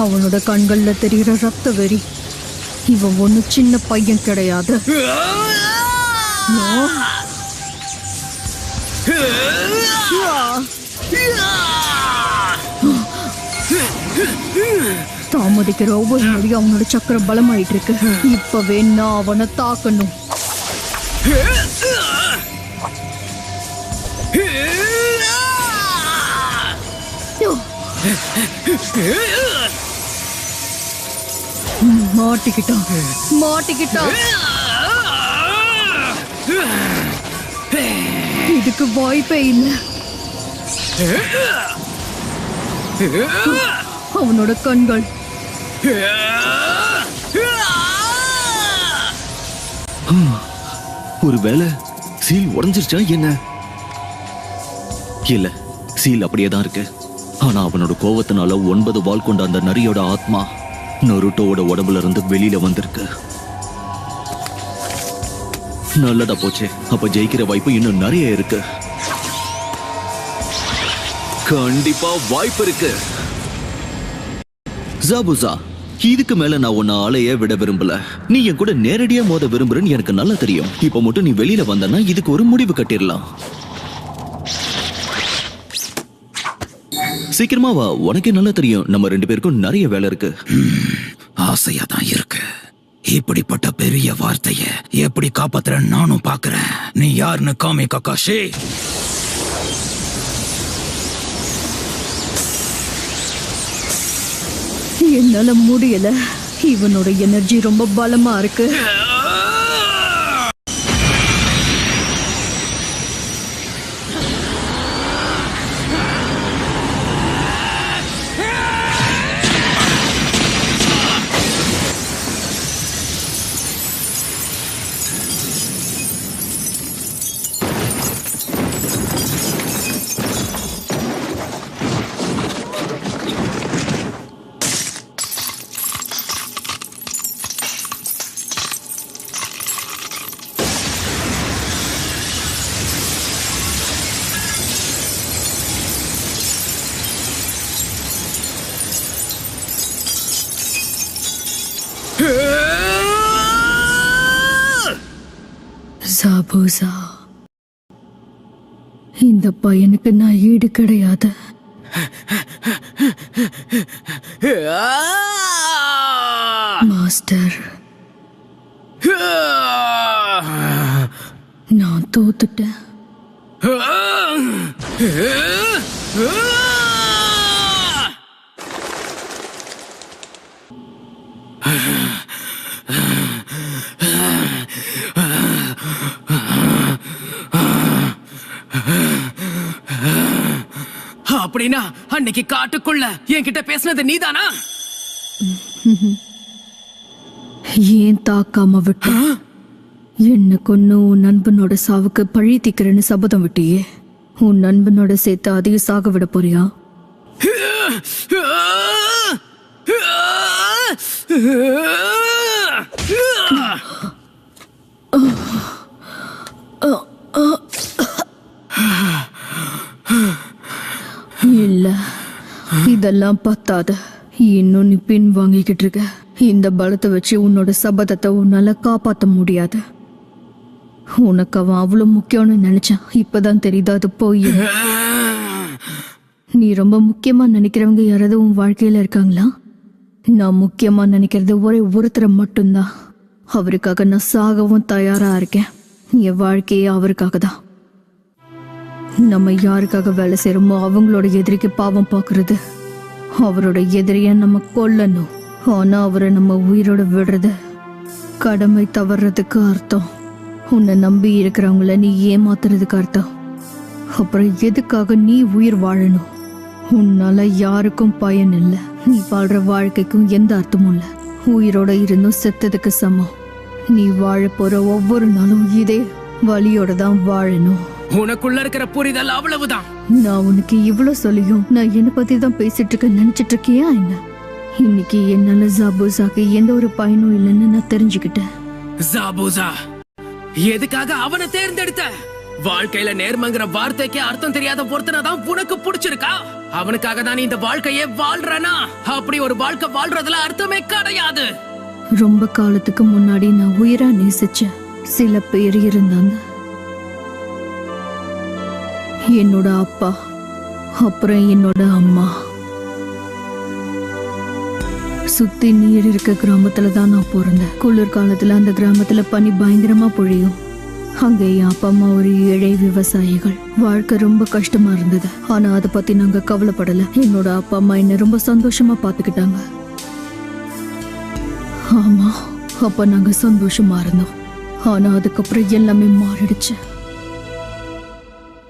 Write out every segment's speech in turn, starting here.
அவனோட கண்கள்ல தெரிகிற ரத்த வெறி. இவன் ஒண்ணு சின்ன பையன் கிடையாது. தாமதிக்கிற ஒவ்வொரு நொடியும் அவனோட சக்கரம் பலமாயிட்டு இருக்கு. இப்பவே நான் அவனை தாக்கணும். மாட்டிக்கிட்டான். இதுக்கு வாய்ப்பே இல்லை. அவனோட கண்கள் ஒருவேளை சீல் உடைஞ்சிருச்சா என்ன? இல்ல, சீல் அப்படியே தான் இருக்கு. ஆனா அவனோட கோவத்தினால 9 வால் கொண்ட அந்த நரியோட ஆத்மா நருட்டோவோட உடம்புல இருந்து வெளியில வந்திருக்கு. நல்லதா போச்சு. அப்ப ஜெயிக்கிற வாய்ப்பு இன்னும் நிறைய இருக்கு. கண்டிப்பா வாய்ப்பு இருக்கு. ஜாபுசா, இதுக்கு மேல நான் உன்னை ஆளைய விட விரும்பல. நீ என் கூட நேரடியா மோத விரும்புறன்னு எனக்கு நல்லா தெரியும். இப்ப மட்டும் நீ வெளியில வந்தனா இதுக்கு ஒரு முடிவு கட்டிடலாம். சீக்கிரமா வா. உனக்கே நல்லா தெரியும் நம்ம 2 பேருக்கும் நிறைய வேலை இருக்கு. ஆசையா தான் இருக்கு. இப்படிப்பட்ட பெரிய வார்த்தைய எப்படி காப்பாத்துறேன்னு நானும் பாக்குறேன். நீ யாருன்னு காமி ககாஷி. என்னால முடியல. இவனோட எனர்ஜி ரொம்ப பலமா இருக்கு. ஜாபுசா, இந்த பையனுக்கு நான் ஈடு கிடையாது. மாஸ்டர், நான் தோத்துட்டேன். அப்படின்னா அன்னைக்கு காட்டுக்குள்ள என்கிட்ட பேசினது நீதானா? ஏன் தாக்காம விட்ட? என்ன கொன்னு உன் நண்பனோட சாவுக்கு பழி தீக்கிறேன்னு சபதம் விட்டியே. உன் நண்பனோட சேர்த்து அதையும் சாக விட போறியா? இல்ல, இதெல்லாம் பத்தாது. இன்னும் நீ பின் வாங்கிக்கிட்டு இருக்க. இந்த பலத்தை வச்சு உன்னோட சபதத்தை உன்னால காப்பாற்ற முடியாது. உனக்கு அவன் அவ்வளவு முக்கியம்னு நினைச்சான். இப்பதான் தெரியுது அது போய். நீ ரொம்ப முக்கியமா நினைக்கிறவங்க யாராவது உன் வாழ்க்கையில இருக்காங்களா? நான் முக்கியமா நினைக்கிறது ஒரே ஒருத்தரை மட்டும்தான். அவருக்காக நான் சாகவும் தயாரா இருக்கேன். என் வாழ்க்கையே அவருக்காக தான். நம்ம யாருக்காக வேலை செய்யறோமோ அவங்களோட எதிரிக்கு பாவம் பார்க்கறது. அவரோட எதிரிய நம்ம கொல்லணும். ஆனா அவரை நம்ம உயிரோட விடுறது கடமை தவறதுக்கு அர்த்தம். உன்னை நம்பி இருக்கிறவங்கள நீ ஏமாத்துறதுக்கு அர்த்தம். அப்புறம் எதுக்காக நீ உயிர் வாழணும்? உன்னால யாருக்கும் பயன் இல்லை. நீ வாழ்ற வாழ்க்கைக்கும் எந்த அர்த்தமும் இல்லை. உயிரோட இருந்தும் செத்ததுக்கு சமம். நீ வாழ போற ஒவ்வொரு நாளும் இதே வலியோட தான் வாழணும். உனக்குள்ள இருக்கிற புரிதல் அவ்வளவுதான். நான் உனக்கு இவ்வளவு சொல்லியும் நான் என்ன பத்தி தான் பேசிட்டு இருக்க நினைச்சிட்டு இருக்கியா என்ன? இன்னைக்கு என்னால ஜாபூசாக்கு எந்த ஒரு பயனும் இல்லைன்னு நான் தெரிஞ்சுக்கிட்டேன். ஜாபூசா, எதுக்காக அவனை தேர்ந்தெடுத்த? வாழ்க்கையில நேர்மைங்கிற வார்த்தைக்கு அர்த்தம் தெரியாத ஒருத்தனை தான் உனக்கு பிடிச்சிருக்கா? அவனுக்காக தான் நீ இந்த வாழ்க்கையே வாழ்றனா? அப்படி ஒரு வாழ்க்கை வாழ்றதுல அர்த்தமே கிடையாது. ரொம்ப காலத்துக்கு முன்னாடி நான் உயிரா நேசிச்ச சில பேர் இருந்தாங்க. என்னோட அப்பா, அப்புறம் என்னோட அம்மா. சுத்தி நீர் இருக்க கிராமத்துல தான் நான் பிறந்தேன். குளிர்காலத்துல அந்த கிராமத்துல பனி பயங்கரமா பொழியும். அங்க என் அப்பா அம்மா ஒரு ஏழை விவசாயிகள். வாழ்க்கை ரொம்ப கஷ்டமா இருந்தது. ஆனா அதை பத்தி நாங்க கவலைப்படல. என்னோட அப்பா அம்மா என்ன ரொம்ப சந்தோஷமா பாத்துக்கிட்டாங்க. ஆமா, அப்ப நாங்க சந்தோஷமா இருந்தோம். ஆனா அதுக்கப்புறம் எல்லாமே மாறிடுச்சு.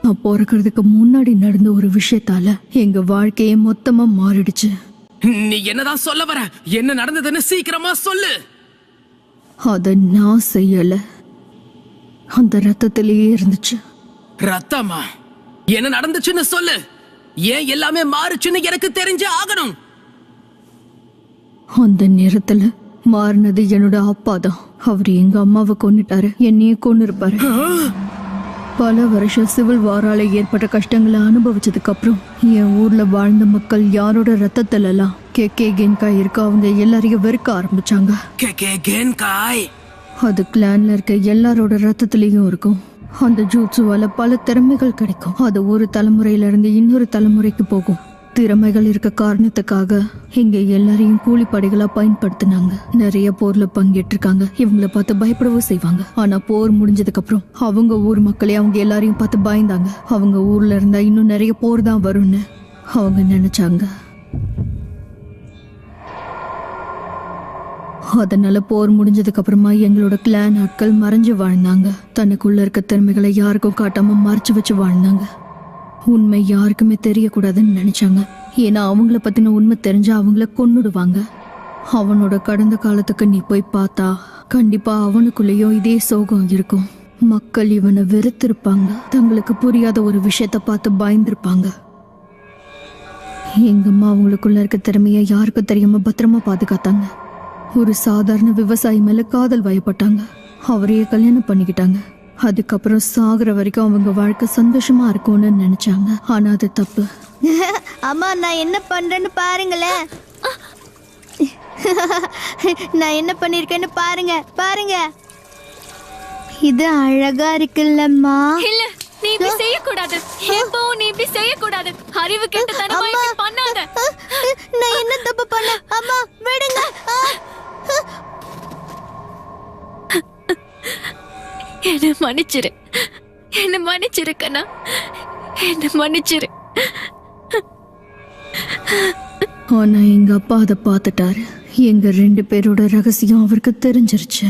நான் பிறக்கிறதுக்கு முன்னாடி நடந்த ஒரு விஷயத்தால எங்க வாழ்க்கையே மொத்தமா மாறிடுச்சு. நீ என்னதான் சொல்ல வர? என்ன நடந்ததுன்னு சீக்கிரமா சொல்லு. அத நான் செய்யல, அந்த ரத்தத்திலேயே இருந்துச்சு. ரத்தமா? என்ன நடந்துச்சுன்னு சொல்லு. ஏன் எல்லாமே மாறுச்சுன்னு எனக்கு தெரிஞ்சே ஆகணும். அந்த நேரத்துல மாறினது என்னோட அப்பா தான். அவர் எங்க அம்மாவை கொன்னுட்டாரு, என்னையும் கொன்னு இருப்பாரு. பல வருஷம் சிவில் வாரால ஏற்பட்ட கஷ்டங்களை அனுபவிச்சதுக்கு அப்புறம் என் ஊர்ல வாழ்ந்த மக்கள் யாரோட ரத்தத்துல எல்லாம் கே கென்காய் இருக்கு, அவங்க எல்லாரையும் வெறுக்க ஆரம்பிச்சாங்க. அது கிளான்ல இருக்க எல்லாரோட ரத்தத்திலயும் இருக்கும். அந்த ஜூட்சுவால பல திறமைகள் கிடைக்கும். அது ஒரு தலைமுறையில இருந்து இன்னொரு தலைமுறைக்கு போகும். திறமைகள் இருக்க காரணத்துக்காக இங்க எல்லாரையும் கூலிப்படைகளா பயன்படுத்தினாங்க. நிறைய போர்ல பங்கேற்றிருக்காங்க. இவங்களை பார்த்து பயப்படவும் செய்வாங்க. ஆனா போர் முடிஞ்சதுக்கு அப்புறம் அவங்க ஊர் மக்களே அவங்க எல்லாரையும் பார்த்து பயந்தாங்க. அவங்க ஊர்ல இருந்தா இன்னும் நிறைய போர் தான் வரும்னு அவங்க நினைச்சாங்க. அதனால போர் முடிஞ்சதுக்கு அப்புறமா எங்களோட கிளான் ஆட்கள் மறைஞ்சு வாழ்ந்தாங்க. தனக்குள்ள இருக்க திறமைகளை யாருக்கும் காட்டாம மறைச்சு வச்சு வாழ்ந்தாங்க. உண்மை யாருக்குமே தெரியக்கூடாதுன்னு நினைச்சாங்க. ஏன்னா அவங்கள பத்தின உண்மை தெரிஞ்சா அவங்கள கொன்னுடுவாங்க. அவனோட கடந்த காலத்துக்கு நீ போய் பார்த்தா கண்டிப்பா அவனுக்குள்ளேயும் இதே சோகம் இருக்கும். மக்கள் இவனை வெறுத்திருப்பாங்க. தங்களுக்கு புரியாத ஒரு விஷயத்த பார்த்து பயந்திருப்பாங்க. எங்க அம்மா அவங்களுக்குள்ள இருக்க திறமைய யாருக்கும் தெரியாம பத்திரமா பாதுகாத்தாங்க. ஒரு சாதாரண விவசாயி மேல காதல் வயப்பட்டாங்க. அவரையே கல்யாணம் பண்ணிக்கிட்டாங்க. அதுக்கப்புறம் சாகுற வரைக்கும் அவங்க வாழ்க்கை சந்தோஷமா இருக்கும்னு நினைச்சாங்க. ஆனா அது தப்பு. அம்மா, நான் என்ன பண்றேன்னு பாருங்களேன். நான் என்ன பண்ணிருக்கேன்னு பாருங்க பாருங்க. இது அழகா இருக்குல்லம்மா. இல்ல, நீ இப்படி செய்ய கூடாது. எப்பவும் நீ இப்படி செய்ய கூடாது. அறிவு கெட்ட தனமா இப்படி பண்ணாத. நான் என்ன தப்பு பண்ண? அம்மா விடுங்க. என்ன மன்னிச்சிரு, என்ன மன்னிச்சிரு கண்ணா, என்ன மன்னிச்சிரு. ஆனா எங்க அப்பா அதை பார்த்துட்டாரு. எங்க 2 பேரோட ரகசியம் அவருக்கு தெரிஞ்சிருச்சு.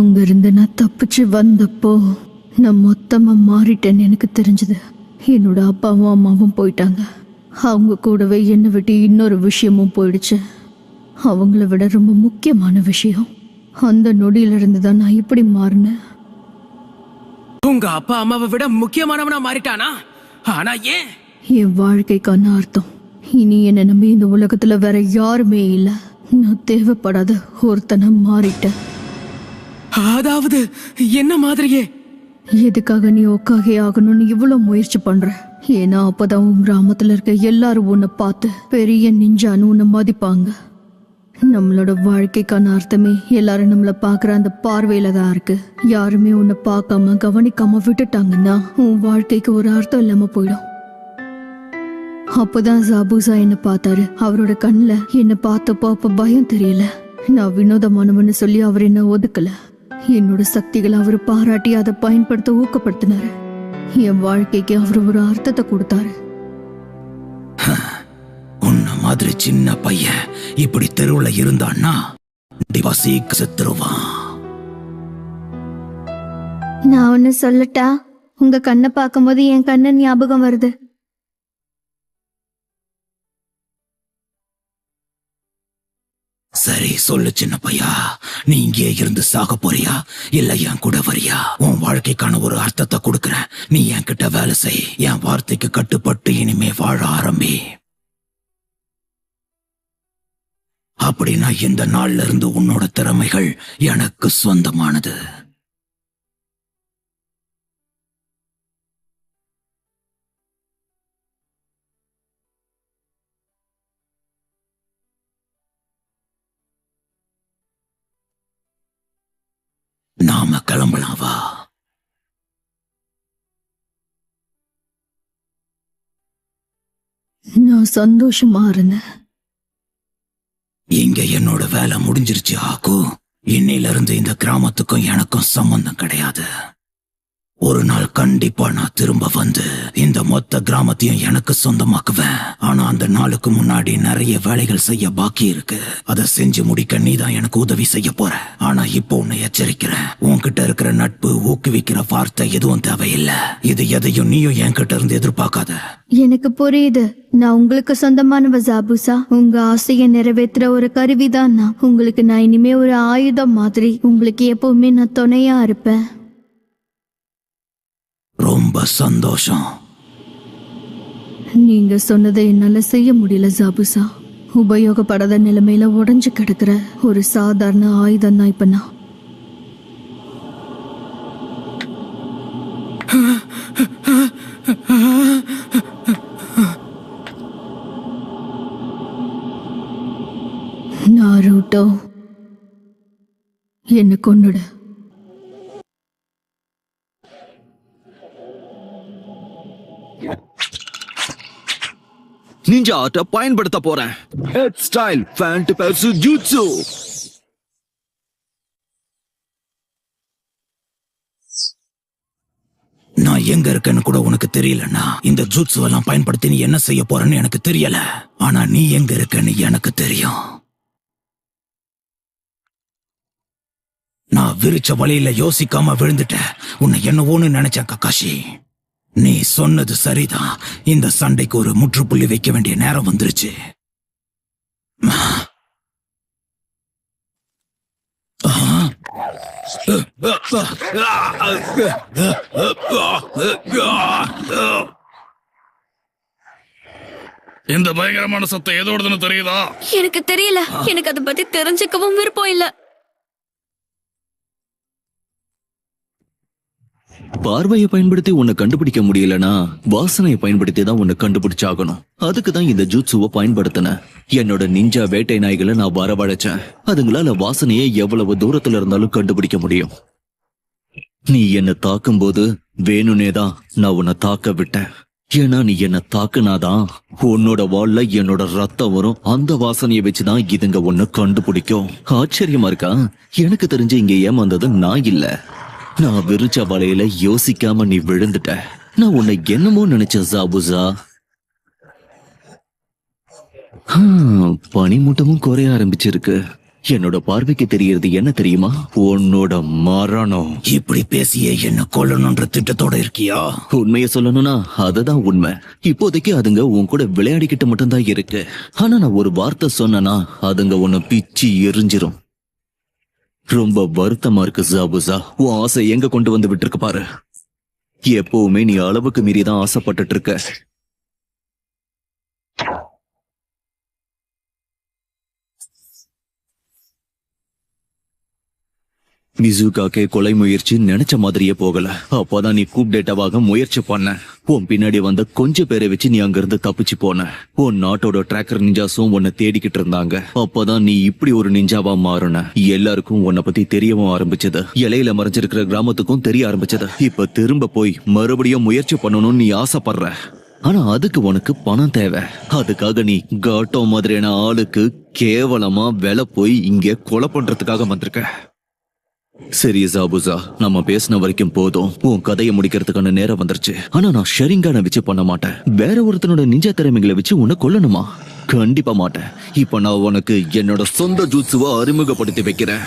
அங்கிருந்து நான் தப்பிச்சு வந்தப்போ நான் மொத்தமா மாறிட்டேன்னு எனக்கு தெரிஞ்சது. என்னோட அப்பாவும் அம்மாவும் போயிட்டாங்க. அவங்க கூடவே என்னை விட்டு இன்னொரு விஷயமும் போயிடுச்சு. அவங்கள விட ரொம்ப முக்கியமான விஷயம். அந்த நொடியில இருந்து தான் நான் இப்படி மாறினேன். உங்க அப்பா அம்மாவை விட முக்கியமானவனா மாறிட்டானா? ஆனா ஏன்? என் வாழ்க்கைக்கான அர்த்தம். இனி என்னை நம்பி இந்த உலகத்துல வேற யாருமே இல்லை. நான் தேவைப்படாத ஒருத்தனை மாறிட்டேன். அதாவது என்ன மாதிரியே? எதுக்காக நீ ஒக்காகே ஆகணும்னு இவ்வளவு முயற்சி பண்ற? ஏன்னா அப்பதான் உன் கிராமத்துல இருக்க எல்லாரும் உன்னை பார்த்து பெரிய நிஞ்சான்னு உன்னை மதிப்பாங்க. நம்மளோட வாழ்க்கைக்கான அர்த்தமே எல்லாரும் நம்மள பாக்குற அந்த பார்வையில தான் இருக்கு. யாருமே உன்னை பார்க்காம கவனிக்காம விட்டுட்டாங்கன்னா உன் வாழ்க்கைக்கு ஒரு அர்த்தம் இல்லாம போயிடும். அப்பதான் ஜாபூசா என்ன பார்த்தாரு. அவரோட கண்ணுல என்ன பார்த்தப்போ அப்ப பயம் தெரியல. நான் வினோதமானவன்னு சொல்லி அவர் என்ன ஒதுக்கல. என்னோட சக்திகளை அவர் பாராட்டி அதை பயன்படுத்த ஊக்கப்படுத்தினாரு. என் வாழ்க்கைக்கு அவர் ஒரு அர்த்தத்தை கொடுத்தாரு. உன்ன மாதிரி சின்ன பையன் இப்படி தெருவுல இருந்தான்னா டிவாசிக்கு செத்துருவான். நான் ஒன்னு சொல்லட்டா? உங்க கண்ணை பார்க்கும்போது என் கண்ணு ஞாபகம் வருது. சரி சொல்லு சின்ன பையா, நீ இங்கே இருந்து சாக போறியா இல்ல என் கூட வரியா? உன் வாழ்க்கைக்கான ஒரு அர்த்தத்தை கொடுக்கறேன். நீ என்கிட்ட வேலை செய். என் வார்த்தைக்கு கட்டுப்பட்டு இனிமே வாழ ஆரம்பி. அப்படின்னா இந்த நாள்ல இருந்து உன்னோட திறமைகள் எனக்கு சொந்தமானது. நாம கிளம்பலாம் வா. நான் சந்தோஷமா இருந்தேன். இங்க என்னோட வேலை முடிஞ்சிருச்சு ஆக்கு. இன்னையில இருந்து இந்த கிராமத்துக்கும் எனக்கும் சம்பந்தம் கிடையாது. ஒரு நாள் கண்டிப்பா நான் திரும்ப வந்து இந்த மொத்த கிராமத்தையும் எனக்கு சொந்தமாக்குவேன். ஆனா அந்த நாளுக்கு முன்னாடி நிறைய வேலைகள் செய்ய பாக்கி இருக்கு. அதை செஞ்சு முடிக்க நீ தான் எனக்கு உதவி செய்ய போற. ஆனா இப்போ உன்னை எச்சரிக்கிறேன், உன்கிட்ட இருக்கிற நட்பு ஊக்குவிக்கிற வார்த்தை எதுவும் தேவையில்லை. இது எதையும் நீயும் என்கிட்ட இருந்து எதிர்பார்க்காத. எனக்கு புரியுது. நான் உங்களுக்கு சொந்தமானவ ஜாபூசா. உங்க ஆசையை நிறைவேற்றுற ஒரு கருவிதான் நான். உங்களுக்கு நான் இனிமே ஒரு ஆயுதம் மாதிரி. உங்களுக்கு எப்பவுமே நான் துணையா இருப்பேன். ரொம்ப சந்தோஷம். நீங்க சொன்னதை என்னால செய்ய முடியல ஜாபூசா. உபயோகப்படாத நிலைமையில உடைஞ்சு கிடக்குற ஒரு சாதாரண ஆயுதம் தான் இப்ப நான். நாருட்டோ, என்ன கொன்னுடு. நிஞ்சா ஆர்ட்ட பயன்படுத்த போறேன். ஹெட் ஸ்டைல் ஃபேண்ட் பெர்சு ஜூட்சு. நான் எங்க இருக்கேன்னு கூட உனக்கு தெரியலன்னா இந்த ஜூட்ஸு எல்லாம் பயன்படுத்தி நீ என்ன செய்ய போறன்னு எனக்கு தெரியல. ஆனா நீ எங்க இருக்கன்னு எனக்கு தெரியும். நான் விரிச்ச வழியில யோசிக்காம விழுந்துட்டேன். உன்னை என்னவோன்னு நினைச்சேன் கக்காஷி. நீ சொன்னது சரிதான். இந்த சண்டைக்கு ஒரு முற்றுப்புள்ளி வைக்க வேண்டிய நேரம் வந்துருச்சு. இந்த பயங்கரமான சத்தம் எதோடதுன்னு தெரியுதா? எனக்கு தெரியல. எனக்கு அதை பத்தி தெரிஞ்சுக்கவும் விருப்பம் இல்ல. பார்வையை பயன்படுத்தி உன்னை கண்டுபிடிக்க முடியலனா வாசனையை பயன்படுத்தி தான் உன்னை கண்டுபிடிச்சாகணும். அதுக்கு தான் இந்த ஜூட்சுவை பயன்படுத்தினேன். என்னோட நிஞ்சா வேட்டை நாய்களை நான் வரவழைச்சேன். அதுங்களால வாசனையை எவ்வளவு தூரத்துல இருந்தாலும் கண்டுபிடிக்க முடியும். நீ என்ன தாக்கும் போது வேணுனே தான் நான் உன்னை தாக்க விட்டேன். ஏன்னா நீ என்ன தாக்குனாதான் உன்னோட வாள்ல என்னோட ரத்தம் வரும். அந்த வாசனையை வச்சுதான் இதுங்க உன்னை கண்டுபிடிக்கும். ஆச்சரியமா இருக்கா? எனக்கு தெரிஞ்சு இங்க ஏமாந்தது நான் இல்ல. நான் விரிச்ச வலையில யோசிக்காம நீ விழுந்துட்ட. நான் உன்னை என்னமோ நினைச்ச ஜாபுசா. பனிமூட்டமும் குறைய ஆரம்பிச்சிருக்கு. என்னோட பார்வைக்கு தெரியறது என்ன தெரியுமா? உன்னோட மரணம். இப்படி பேசியே என்ன கொல்லணும்ன்ற திட்டத்தோட இருக்கியா? உண்மையை சொல்லணும்னா அதுதான் உண்மை. இப்போதைக்கு அதுங்க உன் கூட விளையாடிக்கிட்டு மட்டும்தான் இருக்கு. ஆனா நான் ஒரு வார்த்தை சொன்னனா அதுங்க உன்னை பிச்சு எரிஞ்சிரும். ரொம்ப வருத்தமா இருக்கு ஜாபுசா. உன் ஆசை எங்க கொண்டு வந்து விட்டுருக்கு பாரு. எப்பவுமே நீ அளவுக்கு மீறிதான் ஆசைப்பட்டுட்டு இருக்க. மிசுகாக்கே கொலை முயற்சி நினைச்ச மாதிரியே போகல. அப்பதான் நீ கூப்டேட்டாவாக முயற்சி பண்ண. உன் பின்னாடி வந்த கொஞ்ச பேரை வச்சு நீ அங்கிருந்து தப்பிச்சு போன. உன் நாட்டோட டிராக்கர் நிஞ்சாஸும் உன்னை தேடிக்கிட்டு இருந்தாங்க. அப்பதான் நீ இப்படி ஒரு நிஞ்சாவா மாறின. எல்லாருக்கும் உன்னை பத்தி தெரியவும் ஆரம்பிச்சது. இலையில மறைஞ்சிருக்கிற கிராமத்துக்கும் தெரிய ஆரம்பிச்சது. இப்ப திரும்ப போய் மறுபடியும் முயற்சி பண்ணணும்னு நீ ஆசைப்படுற. ஆனா அதுக்கு உனக்கு பணம் தேவை. அதுக்காக நீ காட்டோ மாதிரியான ஆளுக்கு கேவலமா விலை போய் இங்க கொலை பண்றதுக்காக வந்திருக்க. சரி ஜாபுசா, நம்ம பேசின வரைக்கும் போதும். உன் கதையை முடிக்கிறதுக்கான நேரம் வந்துருச்சு. ஆனா நான் ஷெரிங்கான வச்சு பண்ண மாட்டேன். வேற ஒருத்தனோட நிஞ்சா திறமைகளை வச்சு உன்னை கொல்லணுமா? கண்டிப்பா மாட்டேன். இப்ப நான் உனக்கு என்னோட சொந்த ஜூட்சுவை அறிமுகப்படுத்தி வைக்கிறேன்.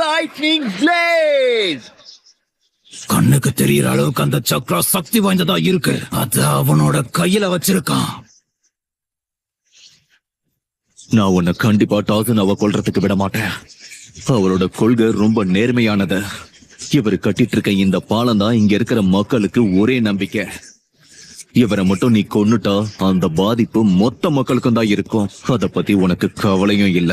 Lightning place. கண்ணுக்கு தெரியற அளவுக்கு அந்த சக்ரா சக்தி வாய்ந்ததா இருக்கு. அது அவனோட கையில வச்சிருக்கான். நான் உன்னை கண்டிப்பா டாசனாவை கொல்றதுக்கு விட மாட்டேன். அவரோட கொள்கை ரொம்ப நேர்மையானது. இவர் கட்டிட்டு இருக்க இந்த பாலம் தான் இங்க இருக்கிற மக்களுக்கு ஒரே நம்பிக்கை. இவரை மட்டும் நீ கொன்னுட்டா அந்த பாதிப்பு மொத்த மக்களுக்கும் தான் இருக்கும். அத பத்தி உனக்கு கவலையும் இல்ல.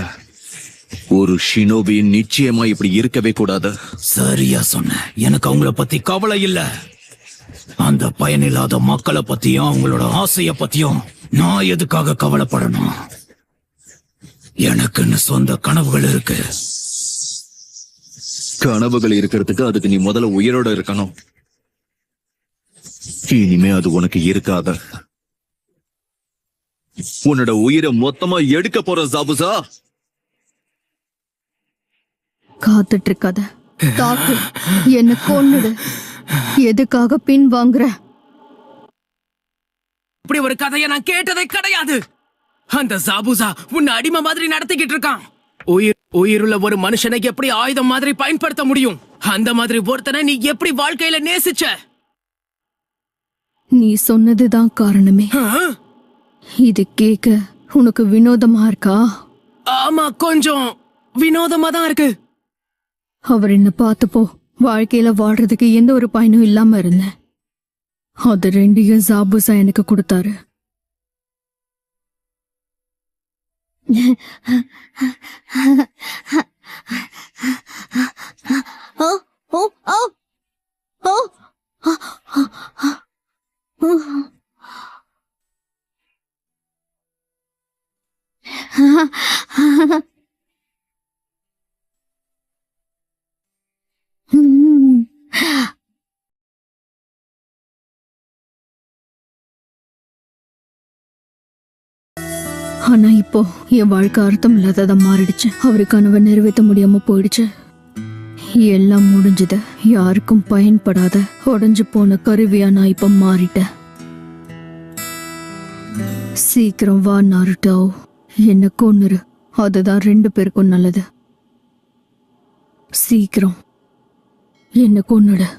ஒரு ஷினோபி நிச்சயமா இப்படி இருக்கவே கூடாது. சரியா சொன்ன. எனக்கு அவங்கள பத்தி கவலை இல்ல. அந்த பயனில்லாத மக்களை பத்தியும் அவங்களோட ஆசைய பத்தியும் நான் எதுக்காக கவலைப்படணும்? எனக்குன்னு சொந்த கனவுகள் இருக்கு. கனவுகள் இருக்கிறதுக்கு அதுக்கு நீ முதல்ல உயிரோட இருக்கணும். இனிமே அது உனக்கு இருக்காத. உன்னோட உயிரை மொத்தமா எடுக்க போற ஜாபுசா. காத்துட்டு இருக்காத. தாக்கு, என்ன கொன்னுடு. எதுக்காக பின் வாங்குற? இப்படி ஒரு கதையை நான் கேட்டதே கிடையாது. அந்த ஜாபுசா உன்னை அடிமை மாதிரி நடத்திக்கிட்டு இருக்கான். உயிருள்ள ஒரு மனுஷனை எப்படி ஆயுதம் மாதிரி பயன்படுத்த முடியும்? அந்த மாதிரி ஒருத்தனை நீ எப்படி வாழ்க்கையில நேசிச்ச? நீ சொன்னதுதான் காரணமே. இது கேட்க உனக்கு வினோதமா இருக்கா? ஆமா, கொஞ்சம் வினோதமா தான் இருக்கு. அவர் என்ன பார்த்தப்போ வாழ்க்கையில வாழ்றதுக்கு எந்த ஒரு பயனும் இல்லாம இருந்தேன். அது ரெண்டையும் ஜாபுசா எனக்கு கொடுத்தாரு. ஆனா இப்போ என் வாழ்க்கை அர்த்தம் இல்லாததா மாறிடுச்சு. அவரு கனவை நிறைவேற்ற முடியாம போயிடுச்சு. எல்லாம் முடிஞ்சது. யாருக்கும் பயன்படாத உடைஞ்சு போன கருவியா நான் இப்ப மாறிட்டேன். சீக்கிரம் வா நாருட்டோ, என்ன கொன்னுரு. அதுதான் 2 பேருக்கும் நல்லது. சீக்கிரம் என்ன கொன்னுடு.